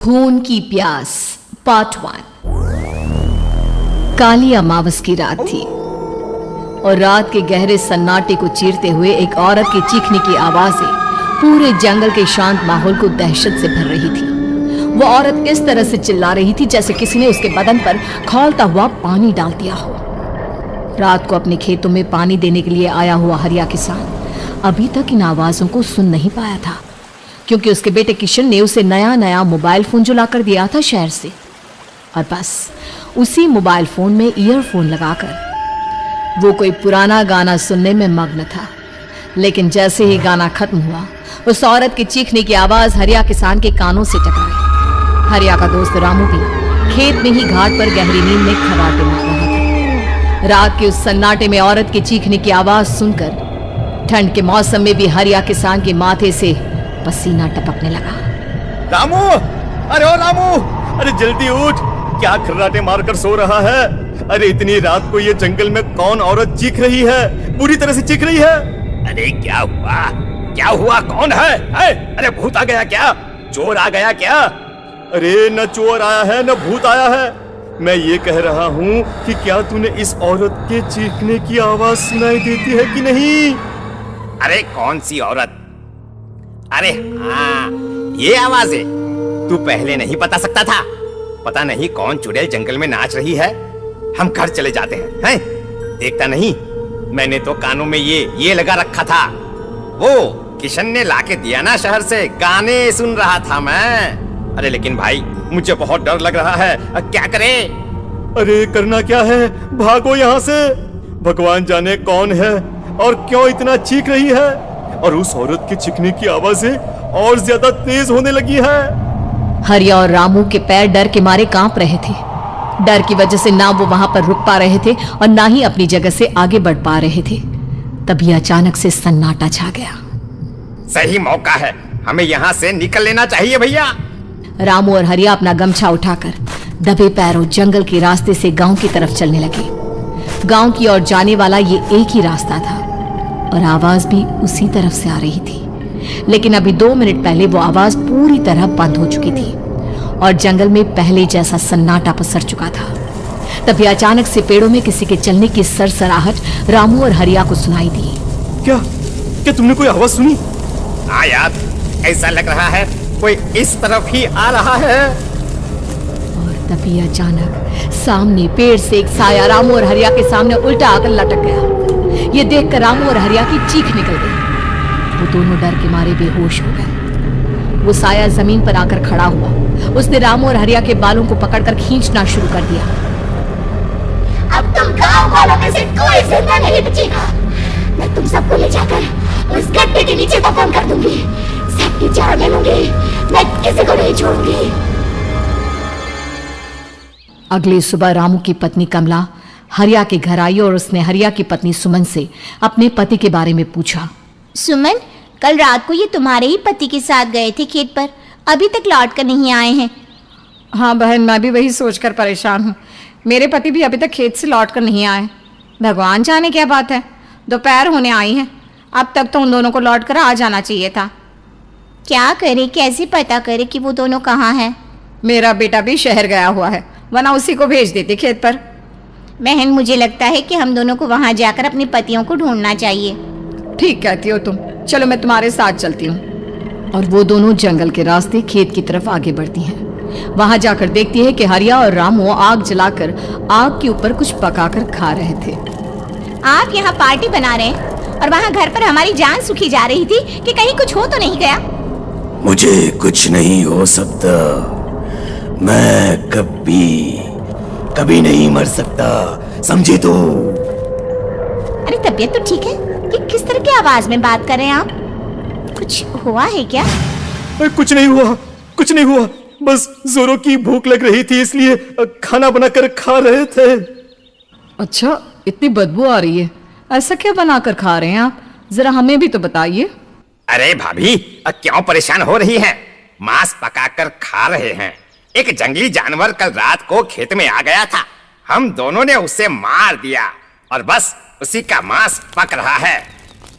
खून की प्यास पार्ट 1। काली अमावस की रात थी और रात के गहरे सन्नाटे को चीरते हुए एक औरत के चीखने की आवाजें पूरे जंगल के शांत माहौल को दहशत से भर रही थी। वो औरत इस तरह से चिल्ला रही थी जैसे किसी ने उसके बदन पर खौलता हुआ पानी डाल दिया हो। रात को अपने खेतों में पानी देने के लिए आया हुआ हरिया किसान अभी तक इन आवाजों को सुन नहीं पाया था, क्योंकि उसके बेटे किशन ने उसे नया नया मोबाइल फोन जो लाकर दिया था शहर से, और बस उसी मोबाइल फोन में ईयरफोन लगाकर वो कोई पुराना गाना सुनने में मग्न था। लेकिन जैसे ही गाना खत्म हुआ, उस औरत की चीखने की आवाज हरिया किसान के कानों से टकराई। हरिया का दोस्त रामू भी खेत में ही घाट पर गहरी नींद में खर्राटे मार रहा था। रात के उस सन्नाटे में औरत की चीखने की आवाज सुनकर ठंड के मौसम में भी हरिया किसान के माथे से पसीना टपकने लगा। रामू, अरे ओ रामू, अरे जल्दी उठ, क्या खर्राटे मारकर सो रहा है? अरे इतनी रात को ये जंगल में कौन औरत चीख रही है? पूरी तरह से चीख रही है। अरे क्या हुआ? क्या हुआ? कौन है? अरे भूत आ गया क्या? चोर आ गया क्या? अरे न चोर आया है न भूत आया है। मैं ये कह रहा हूँ कि क्या तूने इस औरत के चीखने की आवाज सुनाई देती है कि नहीं? अरे कौन सी औरत? अरे हाँ, ये आवाज है। तू पहले नहीं बता सकता था? पता नहीं कौन चुड़ैल जंगल में नाच रही है। हम घर चले जाते हैं। देखता नहीं, मैंने तो कानों में ये लगा रखा था। वो किशन ने लाके दिया ना शहर से, गाने सुन रहा था मैं। अरे लेकिन भाई, मुझे बहुत डर लग रहा है। क्या करे? अरे करना क्या है? भागो यहाँ से। भगवान जाने कौन है और क्यों इतना चीख रही है, और उस औरत के चीखने की आवाजें और ज्यादा तेज होने लगी है। हरिया और रामू के पैर डर के मारे कांप रहे थे। डर की वजह से ना वो वहां पर रुक पा रहे थे और ना ही अपनी जगह से आगे बढ़ पा रहे थे। तभी अचानक से सन्नाटा छा गया। सही मौका है, हमें यहाँ से निकल लेना चाहिए भैया। रामू और हरिया अपना गमछा उठाकर दबे पैरों जंगल के रास्ते से गांव की तरफ चलने लगे। गांव की ओर जाने वाला ये एक ही रास्ता था और आवाज भी उसी तरफ से आ रही थी। लेकिन अभी 2 मिनट पहले वो आवाज पूरी तरह बंद हो चुकी थी और जंगल में पहले जैसा सन्नाटा पसर चुका था। तभी अचानक से पेड़ों में किसी के चलने की सरसराहट रामू और हरिया को सुनाई दी। क्या तुमने कोई आवाज सुनी? हाँ यार, ऐसा लग रहा है कोई इस तरफ ही आ रहा है। और तभी अचानक सामने पेड़ से एक साया रामू और हरिया के सामने उल्टा आकर लटक गया। ये देखकर रामू और हरिया की चीख निकल गई। वो दोनों डर के मारे बेहोश हो गए। वो साया जमीन पर आकर खड़ा हुआ। उसने रामू और हरिया के बालों को पकड़कर खींचना शुरू कर दिया। अब तुम गांव वालों में से कोई जिंदा नहीं बचेगा। मैं तुम सबको ले जाकर उस गड्ढे के नीचे दफन कर दूंगी। सबकी जान ले लूंगी। मैं किसी को नहीं छोड़ूंगी। अगली सुबह रामू की पत्नी कमला हरिया के घर आई और उसने हरिया की पत्नी सुमन से अपने पति के बारे में पूछा। सुमन, कल रात को ये तुम्हारे ही पति के साथ गए थे खेत पर, अभी तक लौट कर नहीं आए हैं। हाँ बहन, मैं भी वही सोचकर परेशान हूँ। मेरे पति भी अभी तक खेत से लौट कर नहीं आए। भगवान जाने क्या बात है, दोपहर होने आई है। अब तक तो उन दोनों को लौट कर आ जाना चाहिए था। क्या करे, कैसे पता करे कि वो दोनों कहाँ हैं? मेरा बेटा भी शहर गया हुआ है, वरना उसी को भेज देती खेत पर। बहन, मुझे लगता है कि हम दोनों को वहाँ जाकर अपने पतियों को ढूंढना चाहिए। ठीक कहती हो तुम, चलो मैं तुम्हारे साथ चलती हूँ। और वो दोनों जंगल के रास्ते खेत की तरफ आगे बढ़ती हैं। वहां जाकर देखती है कि हरिया और रामू आग जलाकर आग के ऊपर कुछ पकाकर खा रहे थे। आप यहाँ पार्टी बना रहे हैं और वहाँ घर पर हमारी जान सुखी जा रही थी कि कहीं कुछ हो तो नहीं गया? मुझे कुछ नहीं हो सकता। मैं कभी नहीं मर सकता, समझे तो? अरे तबीयत तो ठीक है? ये किस तरह की आवाज में बात कर रहे हैं आप? कुछ हुआ है क्या? कुछ नहीं हुआ। बस जोरों की भूख लग रही थी, इसलिए खाना बनाकर खा रहे थे। अच्छा, इतनी बदबू आ रही है, ऐसा क्या बनाकर खा रहे हैं आप? जरा हमें भी तो बताइए। अरे भाभी, क्यों परेशान हो रही हैं? मांस पकाकर खा रहे हैं। एक जंगली जानवर कल रात को खेत में आ गया था। हम दोनों ने उसे मार दिया और बस उसी का मांस पक रहा है।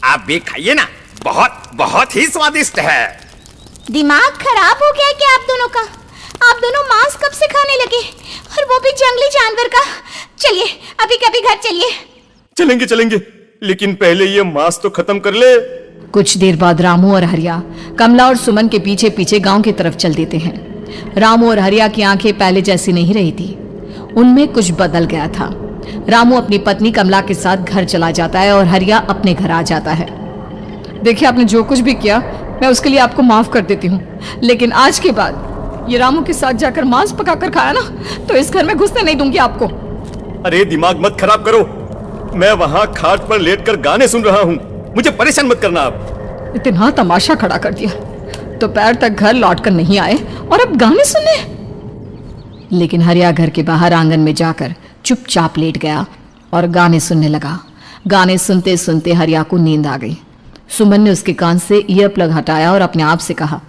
आप भी खाइए ना, बहुत बहुत ही स्वादिष्ट है। दिमाग खराब हो गया क्या आप दोनों का? होने लगे, और वो भी जंगली जानवर का। चलिए अभी कभी घर चलिए। चलेंगे चलेंगे, लेकिन पहले ये मांस तो खत्म कर ले। कुछ देर बाद रामू और हरिया कमला और सुमन के पीछे पीछे गांव की तरफ चल देते हैं। रामू और हरिया की आंखें पहले जैसी नहीं रही थी, उनमें कुछ बदल गया था। रामू अपनी पत्नी कमला के साथ घर चला जाता है और हरिया अपने घर आ जाता है। देखिए, आपने जो कुछ भी किया मैं उसके लिए आपको माफ कर देती हूँ, लेकिन आज के बाद ये रामू के साथ जाकर मांस पकाकर खाया ना, तो इस घर में घुसने नहीं दूंगी आपको। अरे दिमाग मत खराब करो, मैं वहां खाट पर लेटकर गाने सुन रहा हूँ, मुझे परेशान मत करना आप। इतना तमाशा खड़ा कर दिया, दोपहर तक घर लौटकर नहीं आए और अब गाने सुने। लेकिन हरिया घर के बाहर आंगन में जाकर चुपचाप लेट गया और गाने सुनने लगा। गाने सुनते सुनते हरिया को नींद आ गई। सुमन ने उसके कान से ईयर प्लग हटाया और अपने आप से कहा,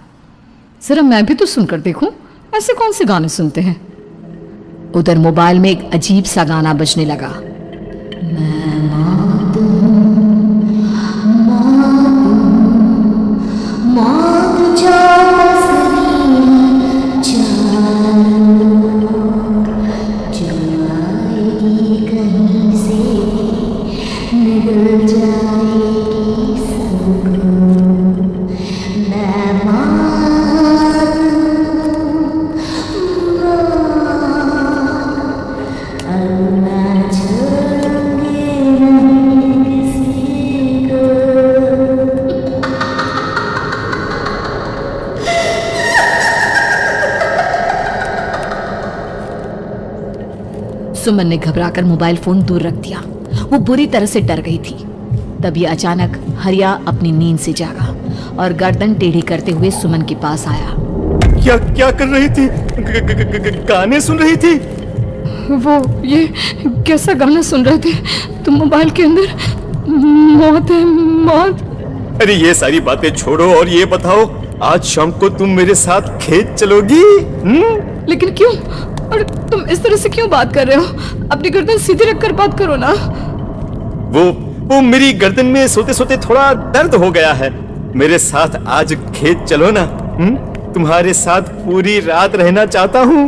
जरा मैं भी तो सुनकर देखूं, ऐसे कौन से गाने सुनते हैं। उधर मोबाइल में एक अजीब सा गाना बजने लगा। सुमन ने घबराकर मोबाइल फोन दूर रख दिया। वो बुरी तरह से डर गई थी। तभी अचानक हरिया अपनी नींद से जागा और गर्दन टेढ़ी करते हुए सुमन के पास आया। क्या क्या कर रही थी? गाने सुन रही थी? वो ये कैसा गाना सुन रहे थे तुम मोबाइल के अंदर? मौत है, मौत। अरे ये सारी बातें छोड़ो और ये बताओ, आज शाम को तुम मेरे साथ खेत चलोगी? लेकिन क्यों? और तुम इस तरह से क्यों बात कर रहे हो? अपनी गर्दन सीधी रखकर बात करो ना। वो मेरी गर्दन में सोते सोते थोड़ा दर्द हो गया है। मेरे साथ आज खेत चलो ना। तुम्हारे साथ पूरी रात रहना चाहता हूँ।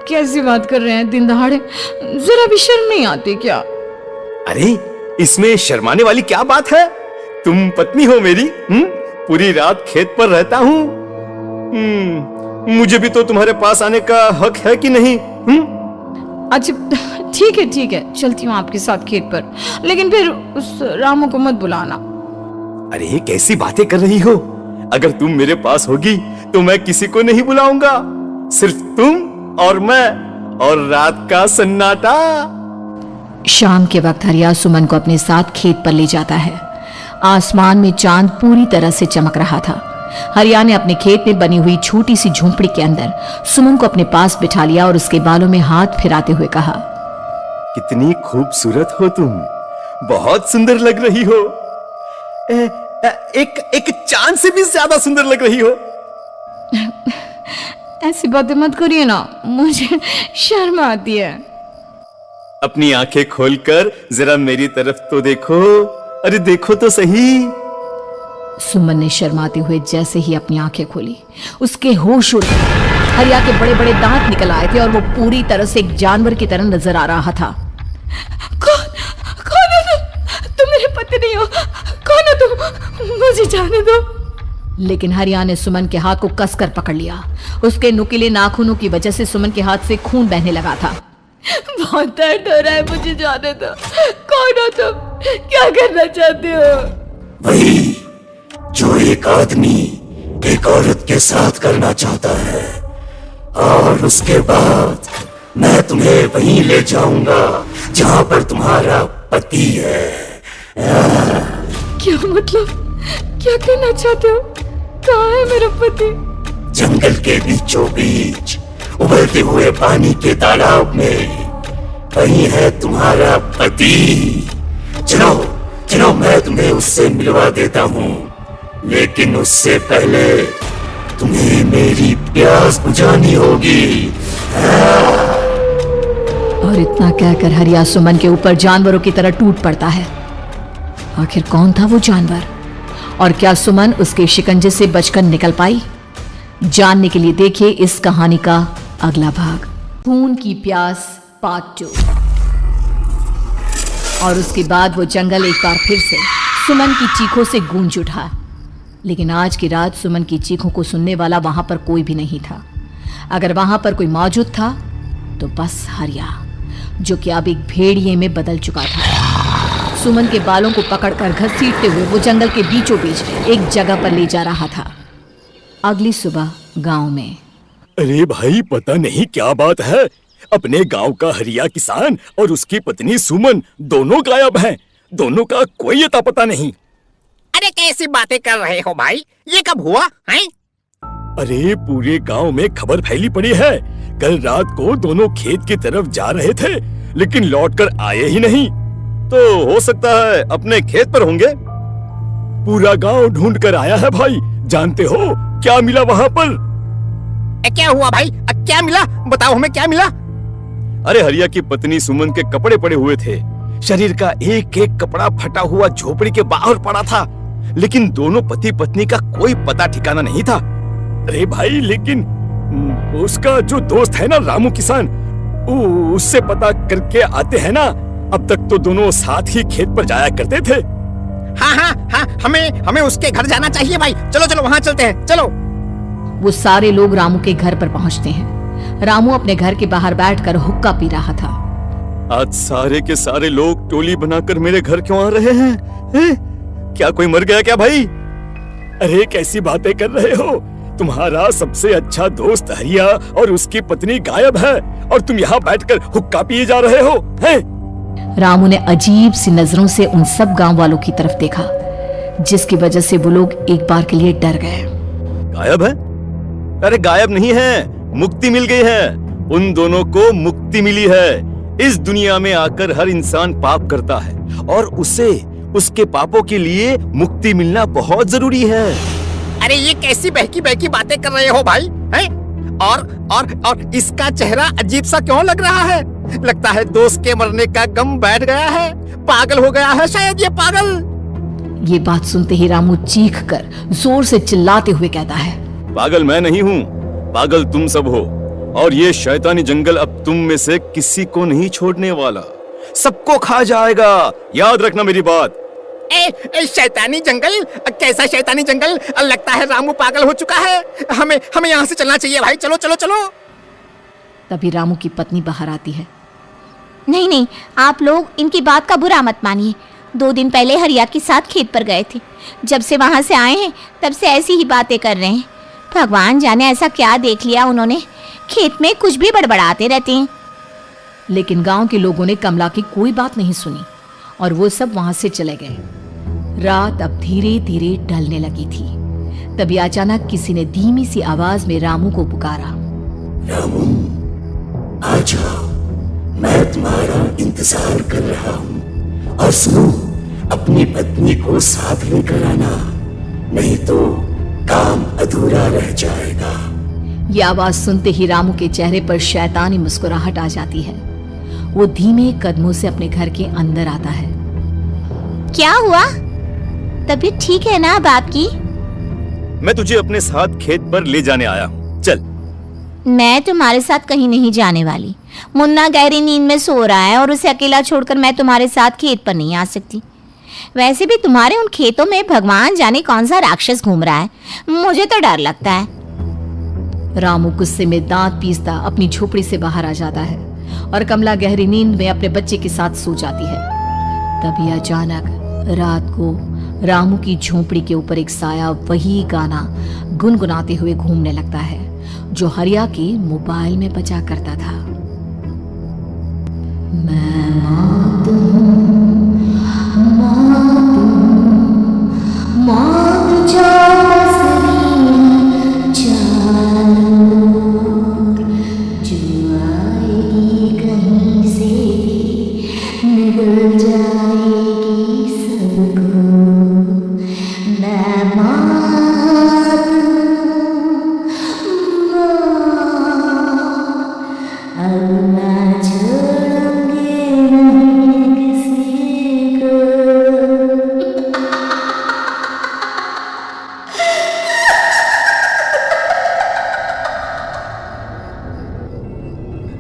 कैसी बात कर रहे हैं दिन दहाड़े? जरा भी शर्म नहीं आती क्या? अरे इसमें शर्माने वाली क्या बात है? तुम पत्नी हो मेरी। पूरी रात खेत पर रहता हूँ। मुझे भी तो तुम्हारे पास आने का हक है कि नहीं? अच्छा ठीक है, चलती हूँ आपके साथ खेत पर, लेकिन फिर उस रामू को मत बुलाना। अरे कैसी बातें कर रही हो? अगर तुम मेरे पास होगी तो मैं किसी को नहीं बुलाऊंगा, सिर्फ तुम और मैं और रात का सन्नाटा। शाम के वक्त हरिया सुमन को अपने साथ खेत पर ले जाता है। आसमान में चांद पूरी तरह से चमक रहा था। हरिया ने अपने खेत में बनी हुई छोटी सी झोंपड़ी के अंदर सुमन को अपने पास बिठा लिया और उसके बालों में हाथ फिराते हुए कहा, कितनी खूबसूरत हो तुम, बहुत सुंदर लग रही हो। एक चांद से भी ज्यादा सुंदर लग रही हो। ऐसी बातें मत करिए ना, मुझे शर्म आती है। अपनी आंखें खोलकर जरा मेरी तरफ तो देखो। अरे देखो तो सही। सुमन ने शर्माते हुए जैसे ही अपनी आंखें खोली, उसके होश उड़ गए। हरिया के बड़े बड़े दांत निकल आए थे और वो पूरी तरह से एक जानवर की तरह नजर आ रहा था। कौन हो तुम मेरे पति नहीं हो। कौन हो तुम? मुझे जाने दो। लेकिन हरिया ने सुमन के हाथ को कसकर पकड़ लिया। उसके नुकीले नाखूनों की वजह से सुमन के हाथ से खून बहने लगा था। बहुत दर्द हो रहा है, मुझे जाने दो। कौन हो तुम? क्या करना चाहते हो? वही जो एक आदमी एक औरत के साथ करना चाहता है, और उसके बाद मैं तुम्हें वहीं ले जाऊंगा जहां पर तुम्हारा पति है। क्या मतलब? क्या कहना चाहते हो? कहाँ है मेरा पति? जंगल के बीचों बीच उबलते हुए पानी के तालाब में, वहीं है तुम्हारा पति। चलो चलो, मैं तुम्हें उससे मिलवा देता हूँ, लेकिन उससे पहले तुम्हें मेरी प्यास बुझानी होगी। और इतना कहकर हरिया सुमन के ऊपर जानवरों की तरह टूट पड़ता है। आखिर कौन था वो जानवर, और क्या सुमन उसके शिकंजे से बचकर निकल पाई? जानने के लिए देखिए इस कहानी का अगला भाग, खून की प्यास पार्ट 2। और उसके बाद वो जंगल एक बार फिर से सुमन की चीखों से गूंज उठा। लेकिन आज की रात सुमन की चीखों को सुनने वाला वहां पर कोई भी नहीं था। अगर वहां पर कोई मौजूद था तो बस हरिया, जो कि अब एक भेड़िए में बदल चुका था। सुमन के बालों को पकड़कर घसीटते हुए वो जंगल के बीचों बीच एक जगह पर ले जा रहा था। अगली सुबह गांव में, अरे भाई, पता नहीं क्या बात है, अपने गांव का हरिया किसान और उसकी पत्नी सुमन दोनों गायब हैं। दोनों का कोई अता पता नहीं। अरे कैसी बातें कर रहे हो भाई, ये कब हुआ है? अरे पूरे गांव में खबर फैली पड़ी है। कल रात को दोनों खेत की तरफ जा रहे थे, लेकिन लौटकर आए ही नहीं। तो हो सकता है अपने खेत पर होंगे। पूरा गांव ढूंढ कर आया है भाई। जानते हो क्या मिला वहां पर? क्या हुआ भाई? क्या मिला? बताओ हमें, क्या मिला? अरे हरिया की पत्नी सुमन के कपड़े पड़े हुए थे। शरीर का एक एक कपड़ा फटा हुआ झोपड़ी के बाहर पड़ा था, लेकिन दोनों पति पत्नी का कोई पता ठिकाना नहीं था। अरे भाई, लेकिन उसका जो दोस्त है ना रामू किसान, उससे पता करके आते हैं ना। अब तक तो दोनों साथ ही खेत पर जाया करते थे। हाँ, हमें उसके घर जाना चाहिए भाई। चलो चलो वहाँ चलते हैं, चलो। वो सारे लोग रामू के घर पर पहुंचते हैं। रामू अपने घर के बाहर बैठकर हुक्का पी रहा था। आज सारे के सारे लोग टोली बनाकर मेरे घर क्यों आ रहे हैं? क्या कोई मर गया क्या भाई? अरे कैसी बातें कर रहे हो? तुम्हारा सबसे अच्छा दोस्त हरिया और उसकी पत्नी गायब है और तुम यहाँ बैठकर हुक्का पिए जा रहे हो हैं? रामू ने अजीब सी नजरों से उन सब गांव वालों की तरफ देखा, जिसकी वजह से वो लोग एक बार के लिए डर गए। गायब है? अरे गायब नहीं है, मुक्ति मिल गई है। उन दोनों को मुक्ति मिली है। इस दुनिया में आकर हर इंसान पाप करता है और उसे उसके पापों के लिए मुक्ति मिलना बहुत जरूरी है। अरे ये कैसी बहकी बहकी बातें कर रहे हो भाई, हैं? और इसका चेहरा अजीब सा क्यों लग रहा है? लगता है दोस्त के मरने का गम बैठ गया है। पागल हो गया है शायद ये पागल। ये बात सुनते ही रामू चीख कर जोर से चिल्लाते हुए कहता है, पागल मैं नहीं हूँ, पागल तुम सब हो। और ये शैतानी जंगल अब तुम में से किसी को नहीं छोड़ने वाला, सबको खा जाएगा। याद रखना मेरी बात। शैतानी जंगल? कैसा शैतानी जंगल? लगता है रामू पागल हो चुका है। हमें यहाँ से चलना चाहिए भाई। चलो चलो चलो। तभी रामू की पत्नी बाहर आती है। नहीं, आप लोग इनकी बात का बुरा मत मानिए। 2 दिन पहले हरिया के साथ खेत पर गए थे। जब से वहाँ से आए हैं तब से ऐसी ही बातें कर रहे हैं। भगवान जाने ऐसा क्या देख लिया उन्होंने, खेत में कुछ भी बड़बड़ाते रहते हैं। लेकिन गांव के लोगों ने कमला की कोई बात नहीं सुनी और वो सब वहां से चले गए। रात अब धीरे धीरे ढलने लगी थी। तभी अचानक किसी ने धीमी सी आवाज में रामू को पुकारा। रामू, आ जाओ, मैं तुम्हारा इंतजार कर रहा हूँ। और सुनो, अपनी पत्नी को साथ लेकर आना, नहीं तो काम अधूरा रह जाएगा। ये आवाज सुनते ही रामू के चेहरे पर शैतानी मुस्कुराहट आ जाती है। वो धीमे कदमों से अपने घर के अंदर आता है। क्या हुआ? तबीयत ठीक है ना अब आपकी? मैं तुझे अपने साथ खेत पर ले जाने आया हूँ, चल। मैं तुम्हारे साथ कहीं नहीं जाने वाली। मुन्ना गहरी नींद में सो रहा है और उसे अकेला छोड़कर मैं तुम्हारे साथ खेत पर नहीं आ सकती। वैसे भी तुम्हारे उन खेतों में भगवान जाने कौन सा राक्षस घूम रहा है, मुझे तो डर लगता है। रामू गुस्से में दांत पीसता अपनी झोपड़ी से बाहर आ जाता है और कमला गहरी नींद में अपने बच्चे के साथ सो जाती है। तभी अचानक रात को रामू की झोपड़ी के ऊपर एक साया वही गाना गुनगुनाते हुए घूमने लगता है जो हरिया के मोबाइल में बजा करता था। मैं मौत हूँ, मौत जाओ सरिया चालो, जो आएगी कहीं से निगल जाएगी सबको। मैं मौत हूँ, अब मैं छोड़ूंगी नहीं किसी को।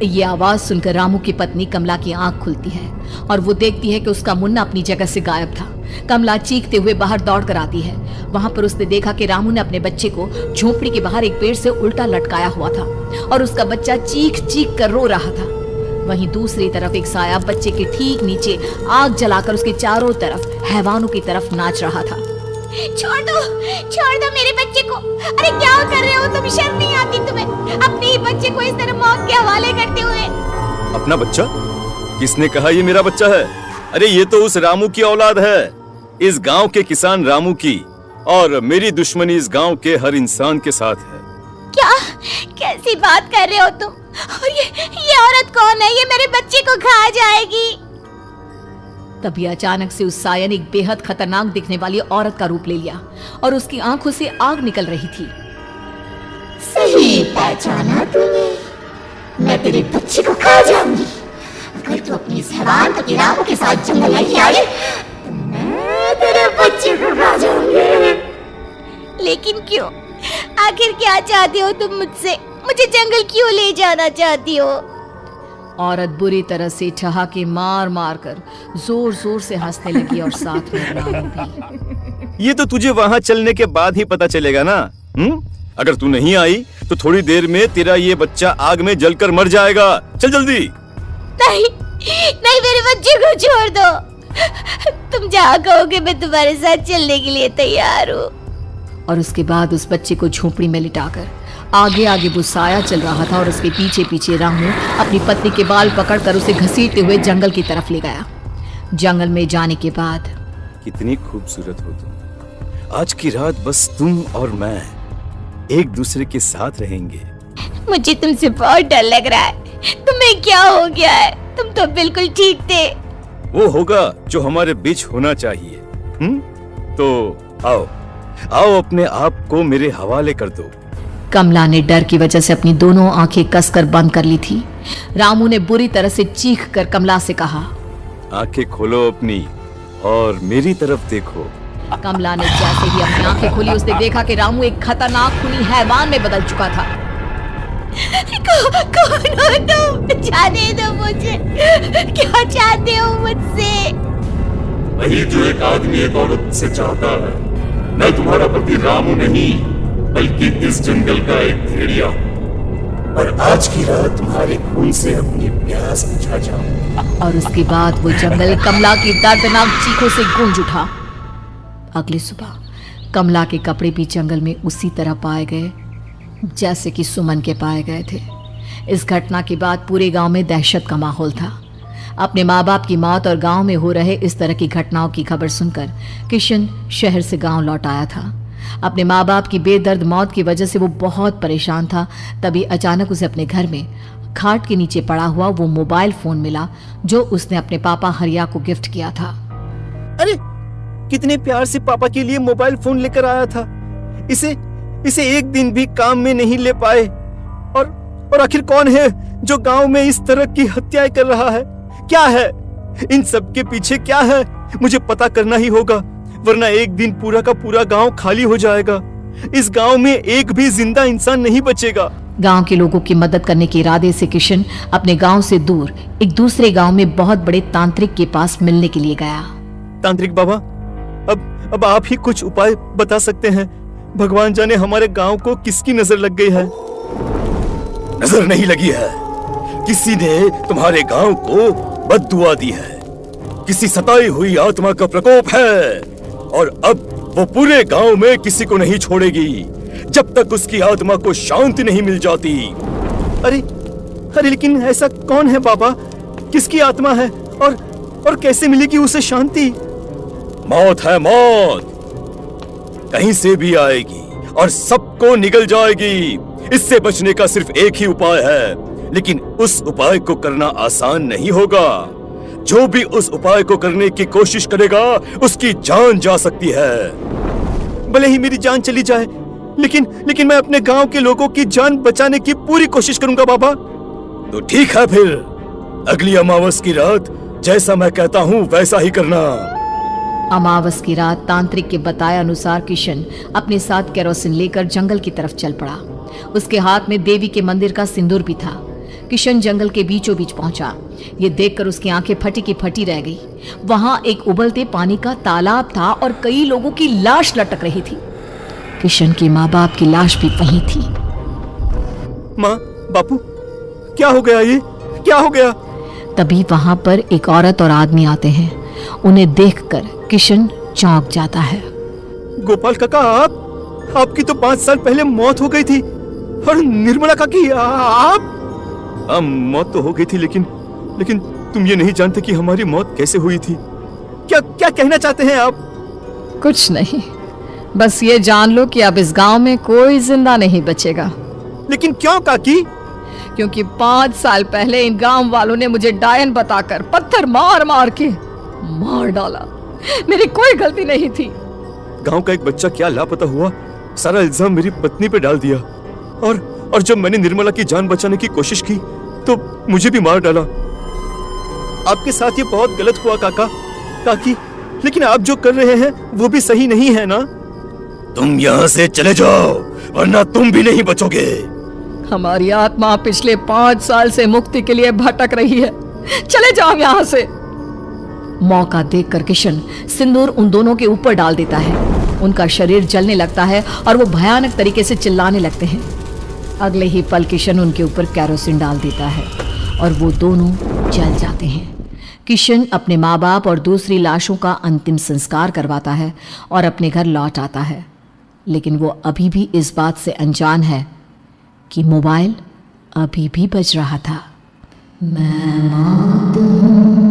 ये आवाज सुनकर रामू की पत्नी कमला की आंख खुलती है और वो देखती है कि उसका मुन्ना अपनी जगह से गायब था। कमला चीखते हुए बाहर दौड़ कर आती है। वहां पर उसने देखा कि रामू ने अपने बच्चे को झोपड़ी के बाहर एक पेड़ से उल्टा लटकाया हुआ था और उसका बच्चा चीख चीख कर रो रहा था। वहीं दूसरी तरफ एक साया बच्चे के ठीक नीचे आग जलाकर उसके चारों तरफ हैवानों की तरफ नाच रहा था। छोड़ दो मेरे बच्चे को। अरे क्या कर रहे हो तुम? शर्म नहीं आती तुम्हें? अपने ही बच्चे को इस तरह मौत के हवाले करते हुए। अपना बच्चा? किसने कहा ये मेरा बच्चा है? अरे ये तो उस रामू की औलाद है, इस गांव के किसान रामू की, और मेरी दुश्मनी इस गांव के हर इंसान के साथ है। क्या? कैसी बात कर रहे हो तुम? और ये औरत कौन है? ये मेरे बच्चे को खा जाएगी। तभी अचानक से उस साया ने एक बेहद खतरनाक दिखने वाली औरत का रूप ले लिया और उसकी आंखों से आग निकल रही थी। सही पहचाना तूने। मैं तेरे बच्चे को खा जाऊंगी। अगर तू अपनी इस हैवान पति रामू के साथ जंगल नहीं आई तो मैं तेरे बच्चे को खा जाऊंगी। लेकिन क्यों? आखिर क्या चाहते हो तुम मुझसे? मुझे जंगल क्यों ले जाना चाहती हो? औरत बुरी तरह से ठहाके मार मार कर जोर जोर से हंसने लगी और साथ में रामू भी। ये तो तुझे वहाँ चलने के बाद ही पता चलेगा ना। अगर तू नहीं आई तो थोड़ी देर में तेरा ये बच्चा आग में जलकर मर जाएगा। चल जल्दी। नहीं नहीं, मेरे बच्चे को छोड़ दो। तुम जहाँ कहोगे मैं तुम्हारे साथ चलने के लिए तैयार हूँ। और उसके बाद उस बच्चे को झोपड़ी में लिटाकर आगे आगे वो साया चल रहा था और उसके पीछे पीछे रामू अपनी पत्नी के बाल पकड़कर उसे घसीटते हुए जंगल की तरफ ले गया। जंगल में जाने के बाद, कितनी खूबसूरत हो तुम। आज की रात बस तुम और मैं एक दूसरे के साथ रहेंगे। मुझे तुमसे बहुत डर लग रहा है। तुम्हें क्या हो गया है? तुम तो बिल्कुल ठीक थे। वो होगा जो हमारे बीच होना चाहिए। तो आओ आओ, अपने आप को मेरे हवाले कर दो। कमला ने डर की वजह से अपनी दोनों आंखें कसकर बंद कर ली थी। रामू ने बुरी तरह से चीख कर कमला से कहा, आंखें खोलो अपनी और मेरी तरफ देखो। कमला ने जैसे ही अपनी आंखें खोली उसने देखा कि रामू एक खतरनाक खूनी हैवान में बदल चुका था। कौन हो तुम? जाने दो मुझे। क्या चाहते हो मुझसे? वही जो एक आदमी एक औरत से चाहता है। मैं तुम्हारा पति रामू नहीं, बल्कि इस जंगल का एक भेड़िया हूं। और आज की रात तुम्हारे खून से अपनी प्यास बुझा जाऊं। और उसके बाद वो जंगल कमला की दर्दनाक चीखों से गूंज उठा। अगली सुबह कमला के कपड़े भी जंगल में उसी तरह पाए गए जैसे कि सुमन के पाए गए थे। इस घटना के बाद पूरे गांव में दहशत का माहौल था। अपने माँ बाप की मौत और गांव में हो रहे इस तरह की घटनाओं की खबर सुनकर किशन शहर से गांव लौट आया था। अपने माँ बाप की बेदर्द मौत की वजह से वो बहुत परेशान था। तभी अचानक उसे अपने घर में खाट के नीचे पड़ा हुआ वो मोबाइल फोन मिला जो उसने अपने पापा हरिया को गिफ्ट किया था। अरे कितने प्यार से पापा के लिए मोबाइल फोन लेकर आया था। इसे एक दिन भी काम में नहीं ले पाए। और आखिर कौन है जो गांव में इस तरह की हत्याएं कर रहा है? क्या है इन सब के पीछे? क्या है? मुझे पता करना ही होगा, वरना एक दिन पूरा का पूरा गांव खाली हो जाएगा। इस गांव में एक भी जिंदा इंसान नहीं बचेगा। गांव के लोगों की मदद करने के इरादे से किशन अपने गांव से दूर एक दूसरे गांव में बहुत बड़े तांत्रिक के पास मिलने के लिए गया। तांत्रिक बाबा, अब आप ही कुछ उपाय बता सकते हैं। भगवान जाने हमारे गांव को किसकी नजर लग गई है। नजर नहीं लगी है, किसी ने तुम्हारे गांव को बद्दुआ दी है। किसी सताई हुई आत्मा का प्रकोप है और अब वो पूरे गांव में किसी को नहीं छोड़ेगी जब तक उसकी आत्मा को शांति नहीं मिल जाती। अरे लेकिन ऐसा कौन है बाबा? किसकी आत्मा है और कैसे मिलेगी उसे शांति? मौत है, मौत कहीं से भी आएगी और सबको निगल जाएगी। इससे बचने का सिर्फ एक ही उपाय है, लेकिन उस उपाय को करना आसान नहीं होगा। जो भी उस उपाय को करने की कोशिश करेगा उसकी जान जा सकती है। भले ही मेरी जान चली जाए, लेकिन मैं अपने गांव के लोगों की जान बचाने की पूरी कोशिश करूंगा बाबा। तो ठीक है, फिर अगली अमावस की रात जैसा मैं कहता हूँ वैसा ही करना। अमावस की रात तांत्रिक के बताए अनुसार किशन अपने साथ केरोसिन लेकर जंगल की तरफ चल पड़ा। उसके हाथ में देवी के मंदिर का सिंदूर भी था। किशन जंगल के बीचों बीच पहुंचा। ये देखकर उसकी आंखें फटी की फटी रह गई। वहां एक उबलते पानी का तालाब था और कई लोगों की लाश लटक रही थी। किशन के माँ बाप की लाश भी वहीं थी। माँ, बापू, क्या हो गया? ये क्या हो गया? तभी वहां पर एक औरत और आदमी आते हैं। उन्हें देखकर किशन चौंक जाता है। गोपाल काका, आपकी तो 5 साल पहले मौत हो गई थी। और निर्मला काकी, आप? मौत तो हो गई थी, लेकिन तुम ये नहीं जानते कि हमारी मौत कैसे हुई थी। क्या क्या कहना चाहते हैं आप? कुछ नहीं, बस ये जान लो कि अब इस गांव में कोई जिंदा नहीं बचेगा। लेकिन क्यों काकी? क्योंकि 5 साल पहले इन गांव वालों ने मुझे डायन बताकर पत्थर मार मार के मार डाला। मेरी कोई गलती नहीं थी। गांव का एक बच्चा क्या लापता हुआ, सारा इल्जाम मेरी पत्नी पे डाल दिया। और जब मैंने निर्मला की जान बचाने की कोशिश की तो मुझे भी मार डाला। आपके साथ ये बहुत गलत हुआ काका, काकी, लेकिन आप जो कर रहे हैं वो भी सही नहीं है ना? तुम यहाँ से चले जाओ, वरना तुम भी नहीं बचोगे। हमारी आत्मा पिछले 5 साल से मुक्ति के लिए भटक रही है। चले जाओ यहाँ से। मौका देखकर किशन सिंदूर उन दोनों के ऊपर डाल देता है। उनका शरीर जलने लगता है और वो भयानक तरीके से चिल्लाने लगते हैं। अगले ही पल किशन उनके ऊपर कैरोसिन डाल देता है और वो दोनों जल जाते हैं। किशन अपने माँ बाप और दूसरी लाशों का अंतिम संस्कार करवाता है और अपने घर लौट आता है। लेकिन वो अभी भी इस बात से अनजान है कि मोबाइल अभी भी बज रहा था। मैं मौत हूँ।